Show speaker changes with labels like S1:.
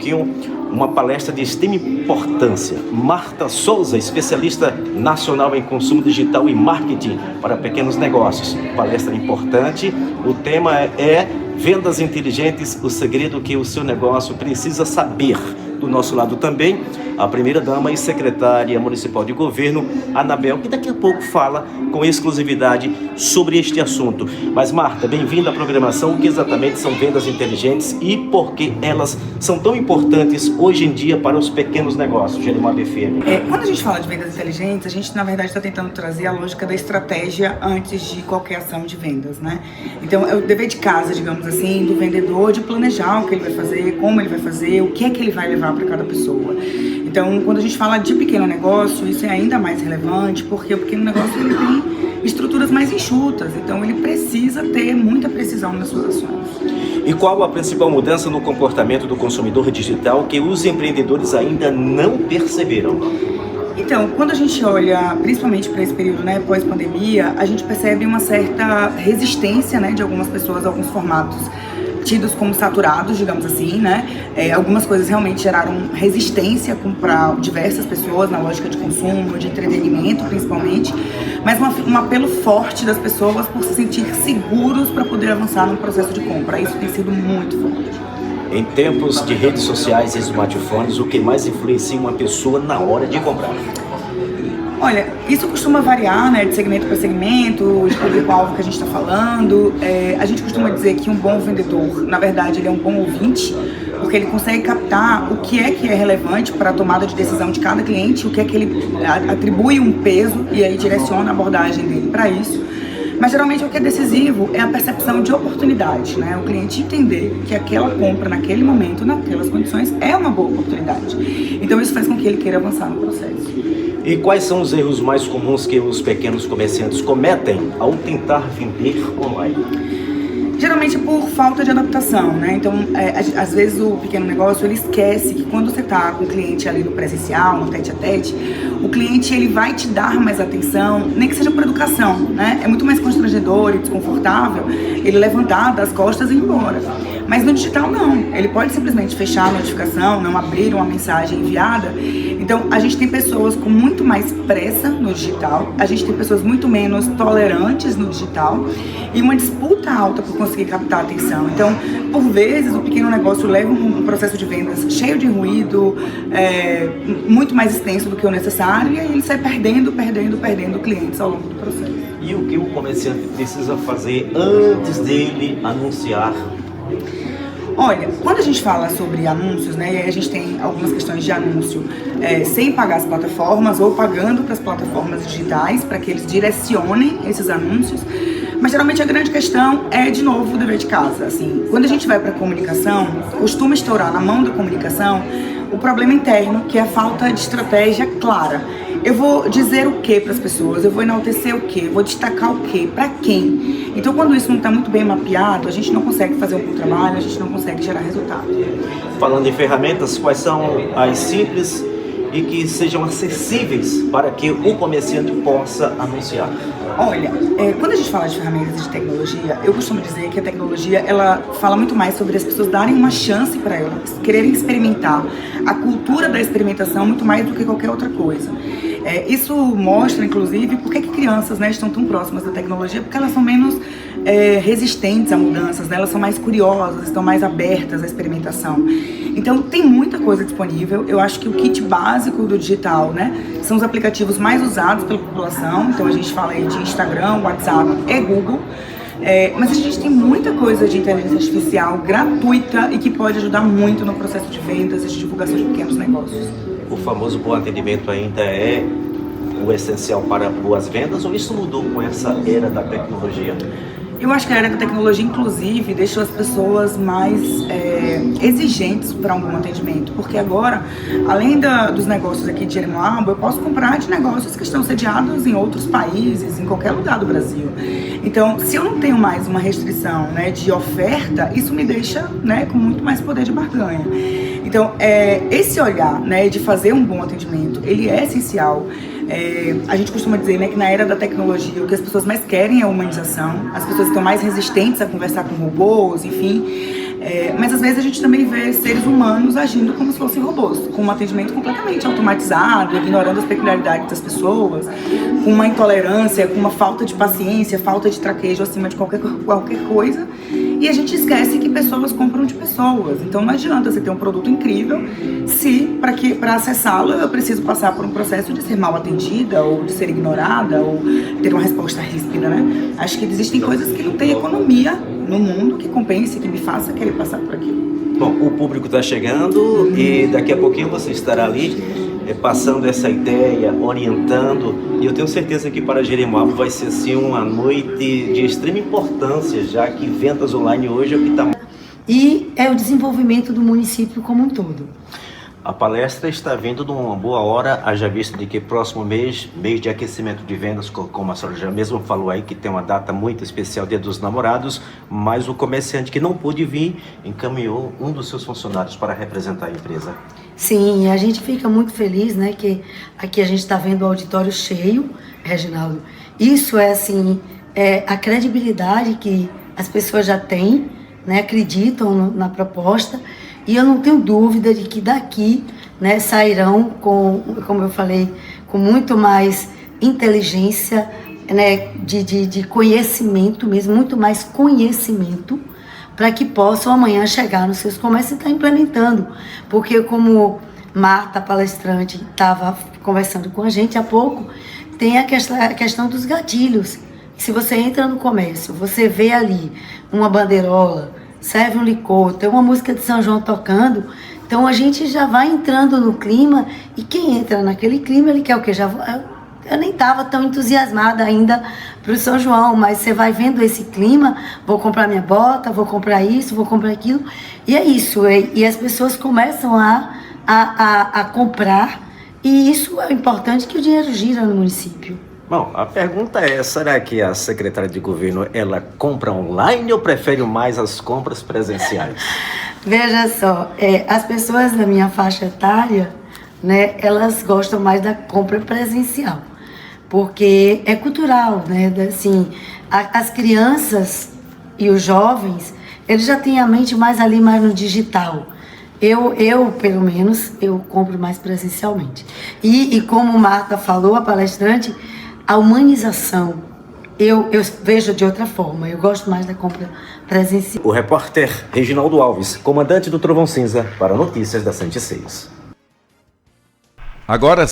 S1: aqui uma palestra de extrema importância. Marta Souza, especialista nacional em consumo digital e marketing para pequenos negócios. Palestra importante. O tema é vendas inteligentes, o segredo que o seu negócio precisa saber. Do nosso lado também, a primeira-dama e secretária municipal de governo, Anabel, que daqui a pouco fala com exclusividade sobre este assunto. Mas Marta, bem-vinda à programação. O que exatamente são vendas inteligentes e por que elas são tão importantes hoje em dia para os pequenos negócios, Jerimar BFM?
S2: Quando a gente fala de vendas inteligentes, a gente na verdade está tentando trazer a lógica da estratégia antes de qualquer ação de vendas, né? Então é o dever de casa, digamos assim, do vendedor de planejar o que ele vai fazer, como ele vai fazer, o que é que ele vai levar para cada pessoa. Então, quando a gente fala de pequeno negócio, isso é ainda mais relevante, porque o pequeno negócio ele tem estruturas mais enxutas, então ele precisa ter muita precisão nas suas ações.
S1: E qual a principal mudança no comportamento do consumidor digital que os empreendedores ainda não perceberam?
S2: Então, quando a gente olha principalmente para esse período, né, pós-pandemia, a gente percebe uma certa resistência, né, de algumas pessoas a alguns formatos tidos como saturados, digamos assim, né? Algumas coisas realmente geraram resistência para diversas pessoas na lógica de consumo, de entretenimento principalmente, mas um apelo forte das pessoas por se sentir seguros para poder avançar no processo de compra. Isso tem sido muito forte.
S1: Em tempos de redes sociais e smartphones, o que mais influencia uma pessoa na hora de comprar?
S2: Olha, isso costuma variar, né, de segmento para segmento, de público-alvo que a gente está falando. A gente costuma dizer que um bom vendedor, na verdade, ele é um bom ouvinte, porque ele consegue captar o que é relevante para a tomada de decisão de cada cliente, o que é que ele atribui um peso e aí direciona a abordagem dele para isso. Mas geralmente o que é decisivo é a percepção de oportunidade, né? O cliente entender que aquela compra naquele momento, naquelas condições, é uma boa oportunidade. Então isso faz com que ele queira avançar no processo.
S1: E quais são os erros mais comuns que os pequenos comerciantes cometem ao tentar vender online?
S2: Geralmente por falta de adaptação, né? Então, às vezes o pequeno negócio, ele esquece que quando você está com o cliente ali no presencial, no tete-a-tete, o cliente, ele vai te dar mais atenção, nem que seja por educação, né? É muito mais constrangedor e desconfortável ele levantar das costas e ir embora. Mas no digital, não. Ele pode simplesmente fechar a notificação, não abrir uma mensagem enviada. Então, a gente tem pessoas com muito mais pressa no digital, a gente tem pessoas muito menos tolerantes no digital e uma disputa alta por conseguir captar a atenção. Então, por vezes, o pequeno negócio leva um processo de vendas cheio de ruído, muito mais extenso do que o necessário, e aí ele sai perdendo clientes ao longo do processo.
S1: E o que o comerciante precisa fazer antes dele anunciar?
S2: Olha, quando a gente fala sobre anúncios, né, e aí a gente tem algumas questões de anúncio sem pagar as plataformas ou pagando para as plataformas digitais para que eles direcionem esses anúncios, mas geralmente a grande questão é, de novo, o dever de casa. Assim, quando a gente vai para a comunicação, costuma estourar na mão da comunicação o problema interno, que é a falta de estratégia clara. Eu vou dizer o que para as pessoas, eu vou enaltecer o que, vou destacar o que, para quem. Então, quando isso não está muito bem mapeado, a gente não consegue fazer um bom trabalho, a gente não consegue gerar resultado.
S1: Falando em ferramentas, quais são as simples e que sejam acessíveis para que o comerciante possa anunciar?
S2: Olha, quando a gente fala de ferramentas de tecnologia, eu costumo dizer que a tecnologia, ela fala muito mais sobre as pessoas darem uma chance para elas, quererem experimentar. A cultura da experimentação muito mais do que qualquer outra coisa. Isso mostra, inclusive, por que crianças, né, estão tão próximas da tecnologia, porque elas são menos resistentes a mudanças, né? Elas são mais curiosas, estão mais abertas à experimentação. Então, tem muita coisa disponível. Eu acho que o kit básico do digital, né, são os aplicativos mais usados pela população. Então, a gente fala aí de Instagram, WhatsApp e Google. Mas a gente tem muita coisa de inteligência artificial gratuita e que pode ajudar muito no processo de vendas e de divulgação de pequenos negócios.
S1: O famoso bom atendimento ainda é o essencial para boas vendas, ou isso mudou com essa era da tecnologia?
S2: Eu acho que a era da tecnologia, inclusive, deixou as pessoas mais exigentes para um bom atendimento, porque agora, além dos negócios aqui de Jeremoabo, eu posso comprar de negócios que estão sediados em outros países, em qualquer lugar do Brasil. Então, se eu não tenho mais uma restrição, né, de oferta, isso me deixa, né, com muito mais poder de barganha. Então, esse olhar, né, de fazer um bom atendimento, ele é essencial. A gente costuma dizer, né, que na era da tecnologia o que as pessoas mais querem é a humanização, as pessoas estão mais resistentes a conversar com robôs, enfim. Mas às vezes a gente também vê seres humanos agindo como se fossem robôs, com um atendimento completamente automatizado, ignorando as peculiaridades das pessoas, com uma intolerância, com uma falta de paciência, falta de traquejo acima de qualquer coisa. E a gente esquece que pessoas compram de pessoas. Então não adianta você ter um produto incrível se, para acessá-lo, eu preciso passar por um processo de ser mal atendida, ou de ser ignorada, ou ter uma resposta ríspida, né? Acho que existem coisas que não tem economia no mundo que compense, que me faça querer passar por aquilo.
S1: Bom, o público está chegando e daqui a pouquinho você estará ali passando essa ideia, orientando, e eu tenho certeza que para Jeremoabo vai ser assim uma noite de extrema importância, já que vendas online hoje é o que está...
S3: E é o desenvolvimento do município como um todo.
S1: A palestra está vindo numa boa hora, haja vista de que próximo mês de aquecimento de vendas, como a senhora já mesmo falou aí, que tem uma data muito especial, Dia dos Namorados, mas o comerciante que não pôde vir, encaminhou um dos seus funcionários para representar a empresa.
S3: Sim, a gente fica muito feliz, né, que aqui a gente está vendo o auditório cheio, Reginaldo. Isso é, assim, a credibilidade que as pessoas já têm, né, acreditam na proposta. E eu não tenho dúvida de que daqui, né, sairão como eu falei, com muito mais inteligência, né, de conhecimento mesmo, muito mais conhecimento, para que possam amanhã chegar nos seus comércios e estar implementando. Porque como Marta, palestrante, estava conversando com a gente há pouco, tem a questão dos gatilhos. Se você entra no comércio, você vê ali uma bandeirola, serve um licor, tem uma música de São João tocando, então a gente já vai entrando no clima, e quem entra naquele clima, ele quer o quê? Eu nem estava tão entusiasmada ainda para o São João, mas você vai vendo esse clima, vou comprar minha bota, vou comprar isso, vou comprar aquilo, e é isso, e as pessoas começam a comprar, e isso é importante, que o dinheiro gira no município.
S1: Bom, a pergunta é, será que a secretária de governo, ela compra online ou prefere mais as compras presenciais?
S3: Veja só, as pessoas da minha faixa etária, né, elas gostam mais da compra presencial, porque é cultural, né, assim, as crianças e os jovens, eles já têm a mente mais ali, mais no digital. Eu, pelo menos, eu compro mais presencialmente. E como Marta falou, a palestrante, a humanização, eu vejo de outra forma, eu gosto mais da compra presencial.
S1: O repórter Reginaldo Alves, comandante do Trovão Cinza, para Notícias da 106.
S4: Agora